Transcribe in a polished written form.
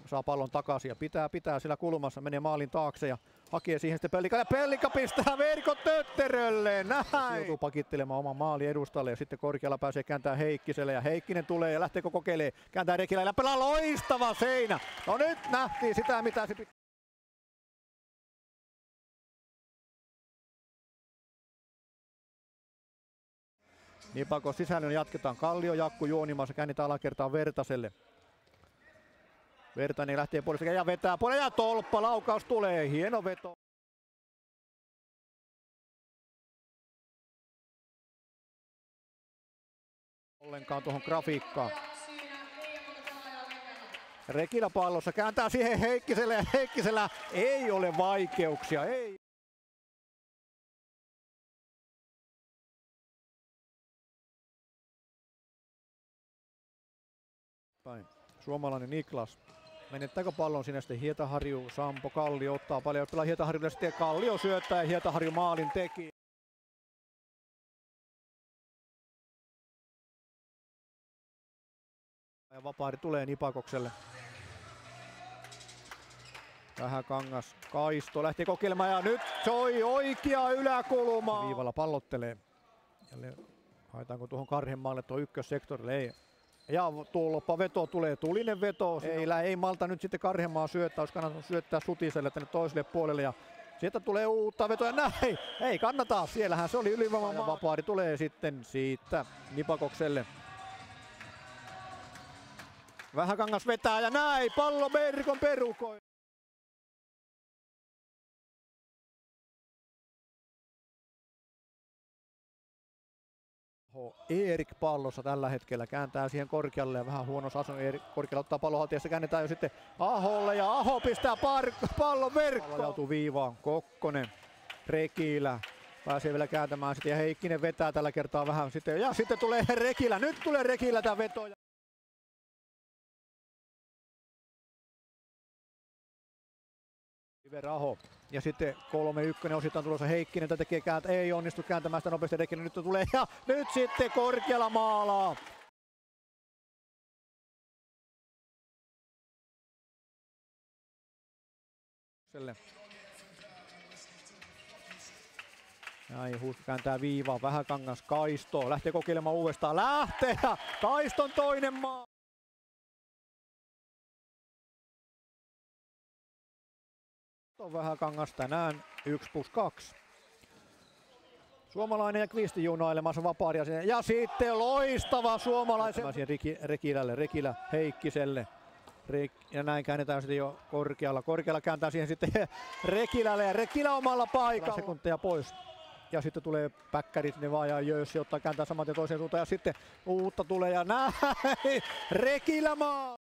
Saa pallon takaisin ja pitää sillä kulmassa, menee maalin taakse ja hakee siihen sitten Pellikka. Ja Pellikka pistää verkot tötterölle, näin! Joutuu pakittelemaan oman maalin edustalle ja sitten korkealla pääsee kääntää Heikkiselle ja Heikkinen tulee ja lähteekö kokeilee. Kääntää Rekilä ja pelaa loistava seinä. No nyt nähtiin sitä mitä se pitää. Nipakon sisällön jatketaan. Kallio Jakku juonimassa, käännetään alakertaan Vertaselle. Vertanen lähtee puolesta ja vetää puolella ja tolppa, laukaus tulee, hieno veto. Ollenkaan tuohon grafiikkaan. Rekilä pallossa kääntää siihen Heikkiselle ja Heikkisellä ei ole vaikeuksia, ei. Suomalainen Niklas. Menettääkö pallon sinne sitten Hietaharju, Sampo, Kallio ottaa paljon, pelaa Hietaharjulle sitten Kallio syöttää ja Hietaharju maalin teki. Ja vapaari tulee Nipakokselle. Vähäkangas, Kaisto lähti kokeilemaan ja nyt soi oikea yläkulmaa. Viivalla pallottelee. Jälleen haetaanko tuohon Karhenmaalle tuon ykkössektorille? Ei. Ja tuoloppa veto tulee, tulinen veto. Ei malta nyt sitten Karhenmaa syöttää, olisi kannattanut syöttää Sutiselle tänne toiselle puolelle. Ja sieltä tulee uutta vetoa, näin! Ei kannata, siellähän se oli ylivoiman vapaari tulee sitten siitä Nipakokselle. Vähäkangas vetää ja näin, pallo verkon perukoi. Erik pallossa tällä hetkellä, kääntää siihen korkealle ja vähän huonossa asunnon. Erik korkealla ottaa pallon haltiessa, käännetään jo sitten Aholle ja Aho pistää pallon verkkoon. Joutuu viivaan, Kokkonen, Rekilä pääsee vielä kääntämään sitten ja Heikkinen vetää tällä kertaa vähän sitten ja sitten tulee Rekilä, nyt tulee Rekilä tämä veto. Aho. Ja sitten 3-1 osittain tulossa Heikkinen tekee ei onnistu kääntämään sitä nopeasti Rekilä nyt tulee ja nyt sitten korkealla maalaa. Näin Huusko kääntää viivaa, Vähäkangas, Kaisto, lähtee kokeilemaan uudestaan, lähtee ja Kaiston toinen maa. On Vähäkangas tänään 1+2. Suomalainen ja Kvisti junailemassa vapaaria sinne. Ja sitten loistava suomalaisen. Rekilälle, Rekilä Heikkiselle. Ja näin käännetään sitten jo korkealla. Korkealla kääntää siihen sitten Rekilälle ja Rekilä omalla paikalla. Sekunteja pois. Ja sitten tulee päkkärit, ne vaan ja Jössi ottaa kääntää saman tien toiseen suuntaan. Ja sitten uutta tulee ja näin. Rekilä maa.